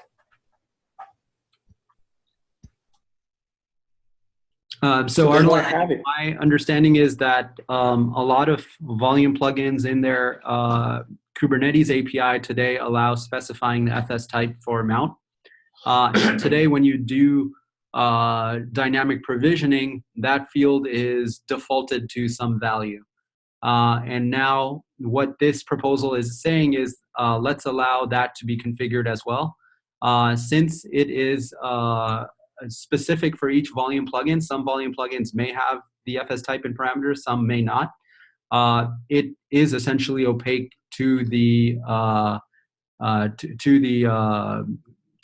[SPEAKER 1] So my understanding is that a lot of volume plugins in their Kubernetes API today allow specifying the FS type for mount. Today, when you do dynamic provisioning, that field is defaulted to some value. And now what this proposal is saying is let's allow that to be configured as well. Since it is specific for each volume plugin, some volume plugins may have the FS type and parameters, some may not. It is essentially opaque to the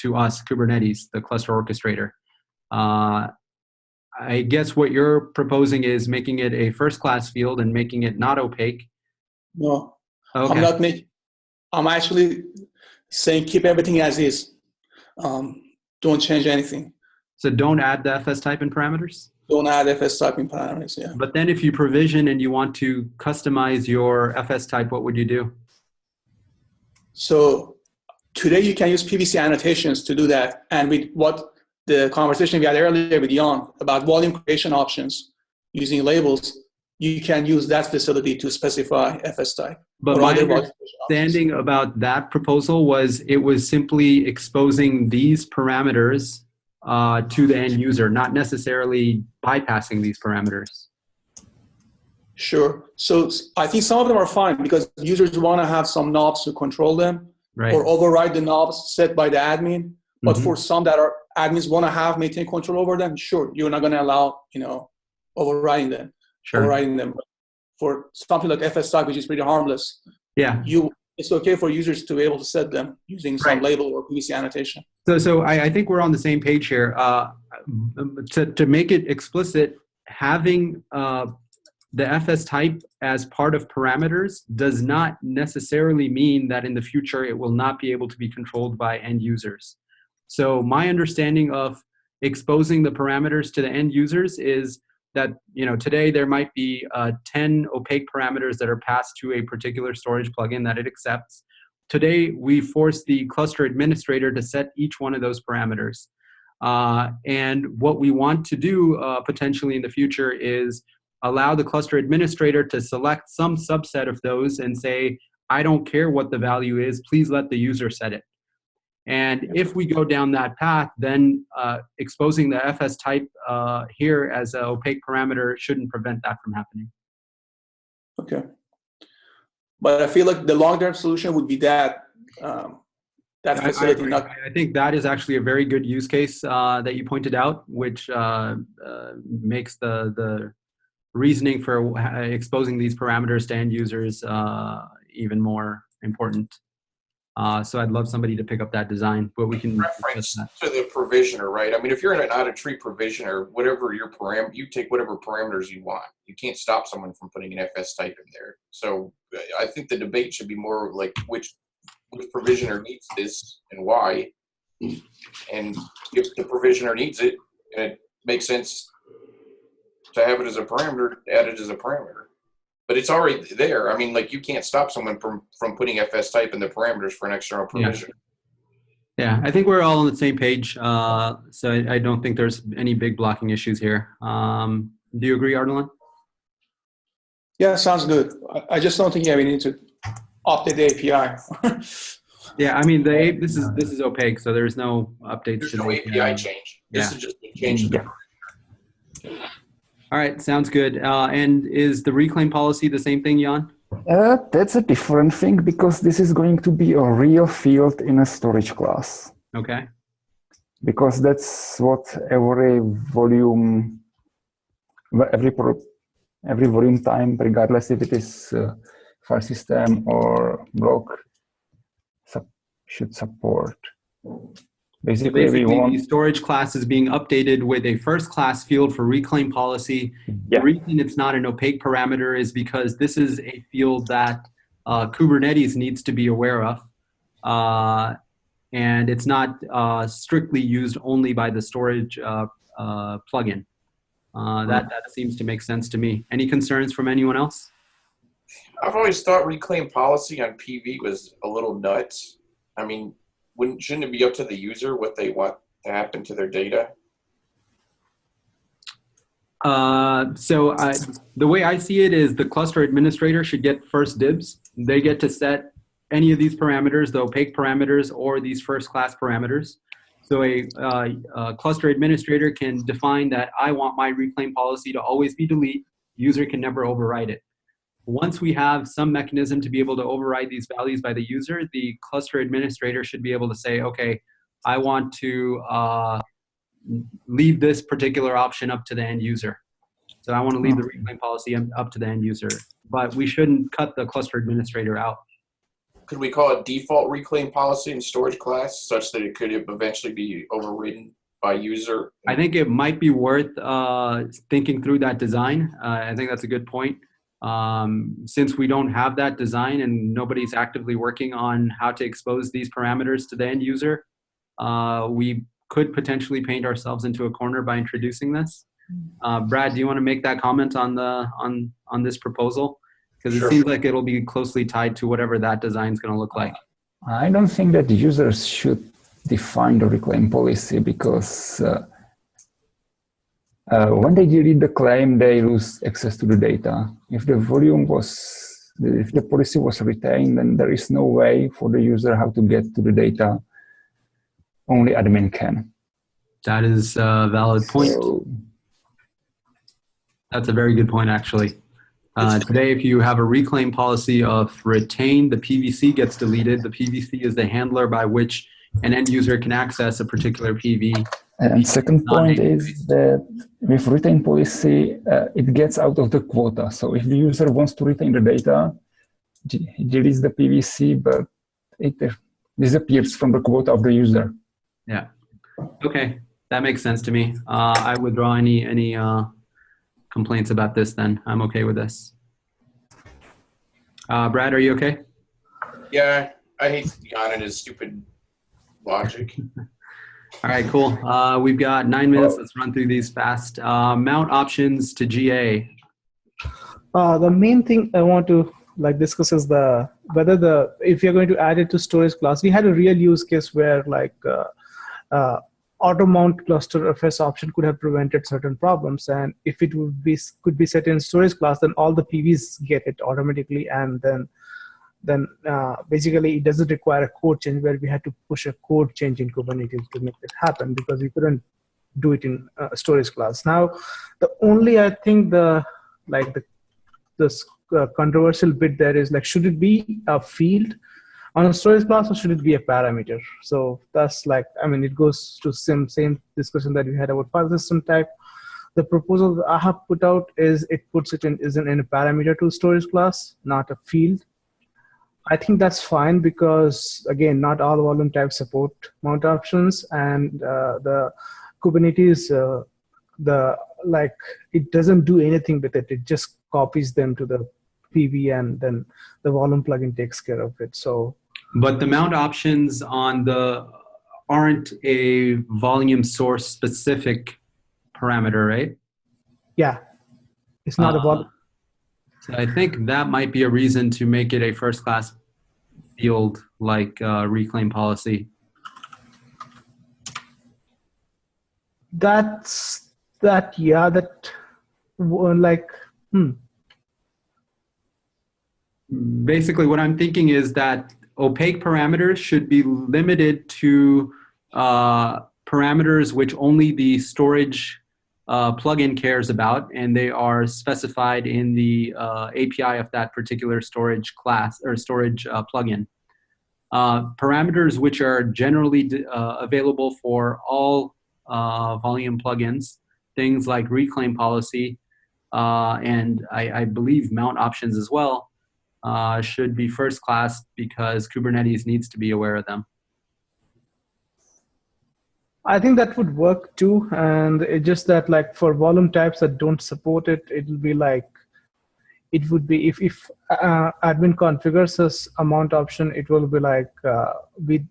[SPEAKER 1] to us, Kubernetes, the cluster orchestrator. I guess what you're proposing is making it a first-class field and making it not opaque.
[SPEAKER 12] No,
[SPEAKER 1] okay.
[SPEAKER 12] I'm not making. I'm actually saying keep everything as is. Don't change anything.
[SPEAKER 1] So don't add the FS type and parameters?
[SPEAKER 12] Don't add FS type and parameters, yeah.
[SPEAKER 1] But then if you provision and you want to customize your FS type, what would you do?
[SPEAKER 12] So today you can use PVC annotations to do that. And with what the conversation we had earlier with Jan about volume creation options using labels, you can use that facility to specify FS type.
[SPEAKER 1] But my understanding about that proposal was it was simply exposing these parameters to the end user, not necessarily bypassing these parameters.
[SPEAKER 12] Sure. So I think some of them are fine because users want to have some knobs to control them,
[SPEAKER 1] right,
[SPEAKER 12] or override the knobs set by the admin. But for some that are admins want to maintain control over them, sure, you're not going to allow, overriding them.
[SPEAKER 1] Sure.
[SPEAKER 12] Overriding them. But for something like FS type, which is pretty harmless,
[SPEAKER 1] yeah,
[SPEAKER 12] it's okay for users to be able to set them using some label or PVC annotation.
[SPEAKER 1] So I think we're on the same page here. To make it explicit, having the FS type as part of parameters does not necessarily mean that in the future it will not be able to be controlled by end users. So my understanding of exposing the parameters to the end users is that today there might be 10 opaque parameters that are passed to a particular storage plugin that it accepts. Today we force the cluster administrator to set each one of those parameters. And what we want to do potentially in the future is allow the cluster administrator to select some subset of those and say, I don't care what the value is, please let the user set it. And if we go down that path, then exposing the FS type here as an opaque parameter shouldn't prevent that from happening.
[SPEAKER 12] Okay. But I feel like the long-term solution would be that facility.
[SPEAKER 1] I think that is actually a very good use case that you pointed out, which makes the reasoning for exposing these parameters to end users even more important. So I'd love somebody to pick up that design, but we can
[SPEAKER 6] reference to the provisioner, right? I mean, if you're in an out-of-tree provisioner, whatever your you take whatever parameters you want. You can't stop someone from putting an FS type in there. So I think the debate should be more like which provisioner needs this and why. And if the provisioner needs it, and it makes sense to have it as a parameter, add it as a parameter. But it's already there. I mean, like you can't stop someone from putting FS type in the parameters for an external provision.
[SPEAKER 1] Yeah, I think we're all on the same page. So I don't think there's any big blocking issues here. Do you agree, Ardalan?
[SPEAKER 12] Yeah, sounds good. I just don't think we need to update the API.
[SPEAKER 1] Yeah, I mean, this is opaque, so there's no updates.
[SPEAKER 6] There's no API change. This is just a change to the parameter.
[SPEAKER 1] All right, sounds good. And is the reclaim policy the same thing, Jan?
[SPEAKER 5] That's a different thing because this is going to be a real field in a storage class.
[SPEAKER 1] Okay.
[SPEAKER 5] Because that's what every volume time, regardless if it is file system or block, should support. Basically,
[SPEAKER 1] the storage class is being updated with a first class field for reclaim policy.
[SPEAKER 5] Yeah.
[SPEAKER 1] The reason it's not an opaque parameter is because this is a field that Kubernetes needs to be aware of. and it's not strictly used only by the storage plugin. That seems to make sense to me. Any concerns from anyone else?
[SPEAKER 6] I've always thought reclaim policy on PV was a little nuts. I mean, shouldn't it be up to the user what they want to happen to their data?
[SPEAKER 1] The way I see it is the cluster administrator should get first dibs. They get to set any of these parameters, the opaque parameters or these first class parameters. So a cluster administrator can define that I want my reclaim policy to always be delete. User can never override it. Once we have some mechanism to be able to override these values by the user, the cluster administrator should be able to say, okay, I want to leave this particular option up to the end user. So I want to leave the reclaim policy up to the end user, but we shouldn't cut the cluster administrator out.
[SPEAKER 6] Could we call it default reclaim policy in storage class such that it could eventually be overridden by user?
[SPEAKER 1] I think it might be worth thinking through that design. I think that's a good point. Since we don't have that design and nobody's actively working on how to expose these parameters to the end user, we could potentially paint ourselves into a corner by introducing this. Brad, do you want to make that comment on this proposal? Because it seems like it'll be closely tied to whatever that design is going to look like.
[SPEAKER 5] I don't think that the users should define the reclaim policy, because when they delete the claim, they lose access to the data. If the policy was retained, then there is no way for the user how to get to the data. Only admin can.
[SPEAKER 1] That is a valid point. That's a very good point, actually. Today, if you have a reclaim policy of retain, the PVC gets deleted. The PVC is the handler by which an end user can access a particular PV.
[SPEAKER 5] And second point is that with retain policy, it gets out of the quota. So if the user wants to retain the data, he deletes the PVC, but it disappears from the quota of the user.
[SPEAKER 1] Yeah. Okay, that makes sense to me. I withdraw any complaints about this then. I'm okay with this. Brad, are you okay?
[SPEAKER 6] Yeah, I hate Jan and his stupid logic.
[SPEAKER 1] All right, cool. We've got 9 minutes. Let's run through these fast. Mount options to GA.
[SPEAKER 7] The main thing I want to discuss is whether if you're going to add it to storage class. We had a real use case where auto mount cluster FS option could have prevented certain problems, and if it could be set in storage class, then all the PVs get it automatically, and then basically it doesn't require a code change where we had to push a code change in Kubernetes to make it happen, because we couldn't do it in storage class. Now, the only, I think the controversial bit there is should it be a field on a storage class or should it be a parameter? So that's it goes to same discussion that we had about file system type. The proposal that I have put out is it puts it in a parameter to storage class, not a field. I think that's fine because, again, not all volume types support mount options, and the Kubernetes, it doesn't do anything with it. It just copies them to the PV, and then the volume plugin takes care of it. So,
[SPEAKER 1] but the mount options aren't a volume source specific parameter, right?
[SPEAKER 7] Yeah, it's not a volume.
[SPEAKER 1] So I think that might be a reason to make it a first class field like reclaim policy. Basically, what I'm thinking is that opaque parameters should be limited to parameters which only the storage plugin cares about, and they are specified in the API of that particular storage class or storage plugin. Parameters which are generally available for all volume plugins, things like reclaim policy, and I believe mount options as well, should be first class because Kubernetes needs to be aware of them.
[SPEAKER 7] I think that would work too, and it's just that for volume types that don't support it, it would be if admin configures this amount option, it will be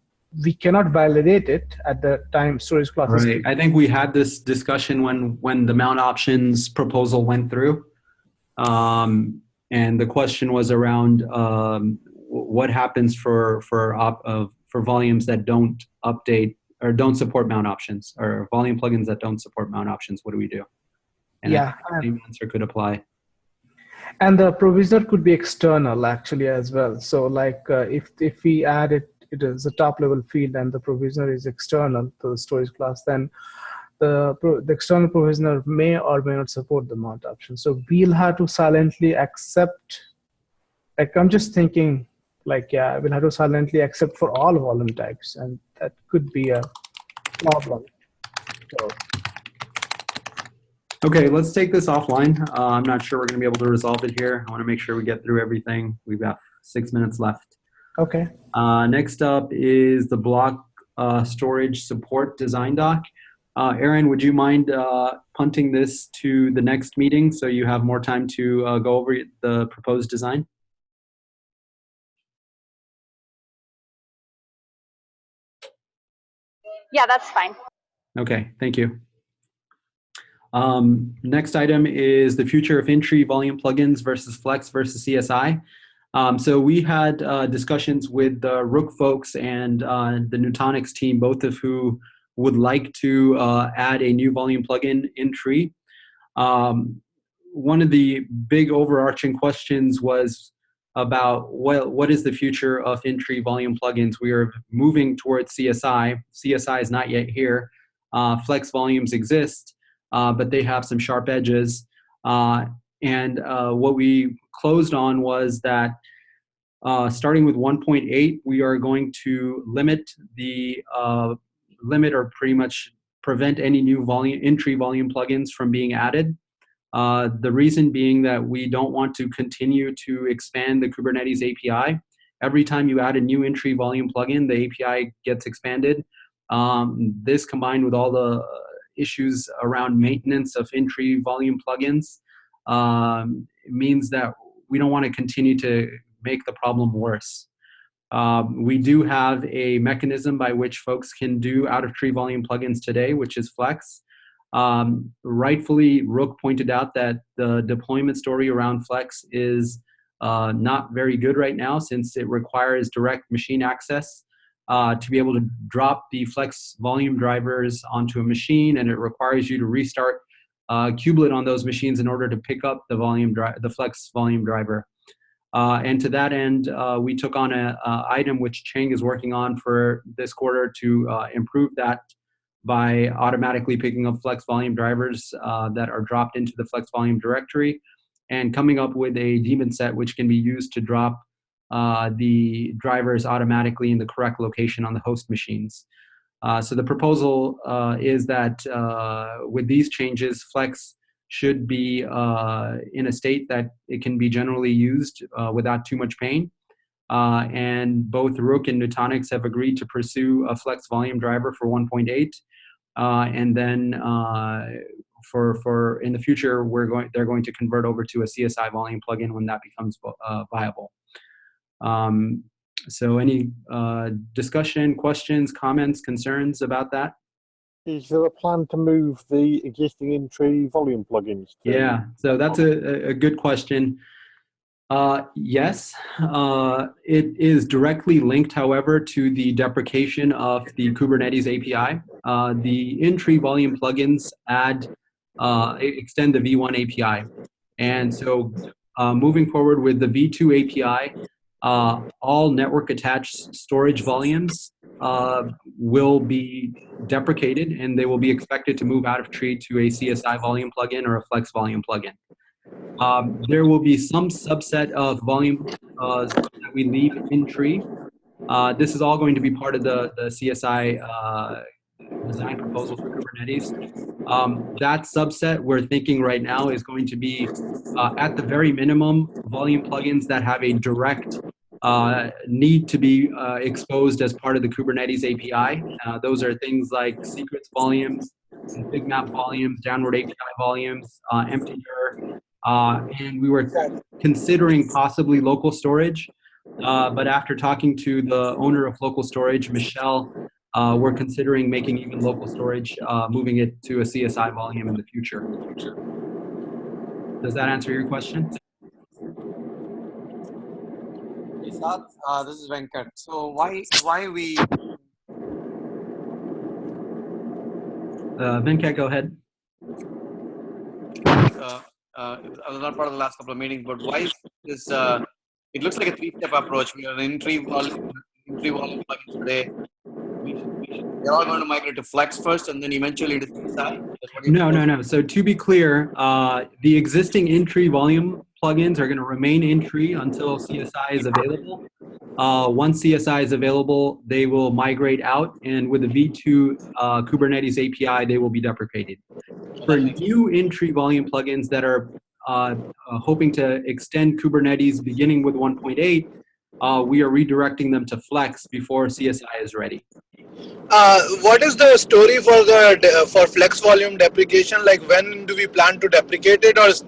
[SPEAKER 7] we cannot validate it at the time storage class is
[SPEAKER 1] Right. I think we had this discussion when the mount options proposal went through. And the question was around what happens for volumes that don't update or don't support mount options, or volume plugins that don't support mount options. What do we do? And
[SPEAKER 7] yeah,
[SPEAKER 1] I think the answer could apply.
[SPEAKER 7] and the provisioner could be external actually as well. So like if we add it is a top level field and the provisioner is external to the storage class, then the external provisioner may or may not support the mount option. So we'll have to silently accept, like I'm just thinking like, yeah, we'll have to silently accept for all volume types, and that could be a problem. So.
[SPEAKER 1] Okay, let's take this offline. I'm not sure we're going to be able to resolve it here. I want to make sure we get through everything. We've got 6 minutes left.
[SPEAKER 7] Okay.
[SPEAKER 1] Next up is the block storage support design doc. Aaron, would you mind punting this to the next meeting so you have more time to go over the proposed design?
[SPEAKER 4] Yeah, that's fine.
[SPEAKER 1] Okay, thank you. Next item is the future of in-tree volume plugins versus Flex versus CSI. So we had discussions with the Rook folks and the Nutanix team, both of who would like to add a new volume plugin in tree. One of the big overarching questions was about what is the future of in-tree volume plugins. We are moving towards CSI. CSI is not yet here. Flex volumes exist, but they have some sharp edges. And what we closed on was that starting with 1.8, we are going to limit or pretty much prevent any new in-tree volume plugins from being added. The reason being that we don't want to continue to expand the Kubernetes API. Every time you add a new in-tree volume plugin, the API gets expanded. This combined with all the issues around maintenance of in-tree volume plugins means that we don't want to continue to make the problem worse. We do have a mechanism by which folks can do out-of-tree volume plugins today, which is Flex. Rightfully, Rook pointed out that the deployment story around Flex is not very good right now, since it requires direct machine access to be able to drop the Flex volume drivers onto a machine, and it requires you to restart kubelet on those machines in order to pick up the Flex volume driver. And to that end, we took on an item which Cheng is working on for this quarter to improve that by automatically picking up Flex volume drivers that are dropped into the Flex volume directory, and coming up with a daemon set which can be used to drop the drivers automatically in the correct location on the host machines. So the proposal is that with these changes, Flex should be in a state that it can be generally used without too much pain. And both Rook and Nutanix have agreed to pursue a Flex volume driver for 1.8. And then for in the future, they're going to convert over to a CSI volume plugin when that becomes viable. So any discussion, questions, comments, concerns about that?
[SPEAKER 9] Is there a plan to move the existing in-tree volume plugins to?
[SPEAKER 1] Yeah, so that's a good question. Yes, it is directly linked, however, to the deprecation of the Kubernetes API. The in-tree volume plugins extend the V1 API. And so moving forward with the V2 API, all network attached storage volumes will be deprecated, and they will be expected to move out of tree to a CSI volume plugin or a Flex volume plugin. There will be some subset of volume that we leave in tree. This is all going to be part of the CSI design proposal for Kubernetes. That subset we're thinking right now is going to be at the very minimum volume plugins that have a direct need to be exposed as part of the Kubernetes API. Those are things like secrets volumes, config map volumes, downward API volumes, empty dir. And we were considering possibly local storage. but after talking to the owner of local storage, Michelle, we're considering making even local storage, moving it to a CSI volume in the future. Does that answer your question?
[SPEAKER 16] Saad, this is Venkat. So why we
[SPEAKER 1] Venkat, go ahead.
[SPEAKER 16] I was not part of the last couple of meetings, but why is this? It looks like a three-step approach. We have an entry volume plugins today. They're all going to migrate to Flex first, and then eventually to CSI.
[SPEAKER 1] No. So to be clear, the existing entry volume plugins are going to remain entry until CSI is available. Once CSI is available, they will migrate out, and with the V2 Kubernetes API, they will be deprecated. For new entry volume plugins that are hoping to extend Kubernetes beginning with 1.8, we are redirecting them to Flex before CSI is ready.
[SPEAKER 17] What is the story for the for Flex volume deprecation? Like, when do we plan to deprecate it, or is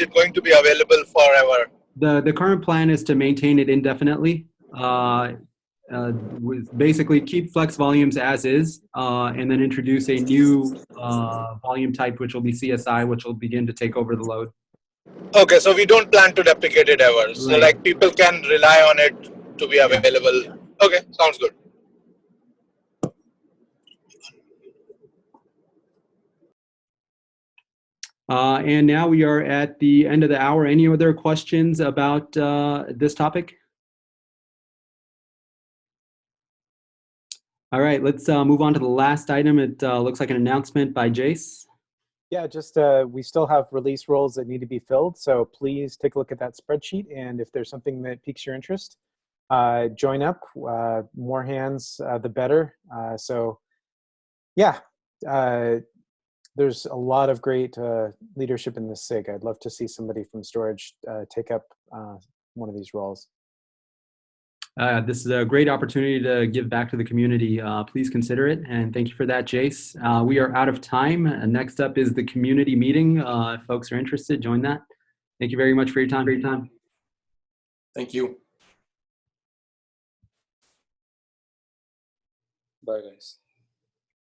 [SPEAKER 17] it going to be available forever?
[SPEAKER 1] The current plan is to maintain it indefinitely. With basically keep Flex volumes as is, and then introduce a new volume type, which will be CSI, which will begin to take over the load.
[SPEAKER 17] Okay, so we don't plan to deprecate it ever. Right. So like people can rely on it to be available. Yeah. Okay, sounds good.
[SPEAKER 1] And now we are at the end of the hour. Any other questions about this topic? All right, let's move on to the last item. It looks like an announcement by Jace.
[SPEAKER 8] Yeah, just we still have release roles that need to be filled, so please take a look at that spreadsheet, and if there's something that piques your interest, join up. More hands, the better. So yeah, there's a lot of great leadership in the SIG. I'd love to see somebody from storage take up one of these roles.
[SPEAKER 1] This is a great opportunity to give back to the community. Please consider it, and thank you for that, Jace. We are out of time. Next up is the community meeting. If folks are interested, join that. Thank you very much for your time.
[SPEAKER 6] Thank you.
[SPEAKER 14] Bye, guys.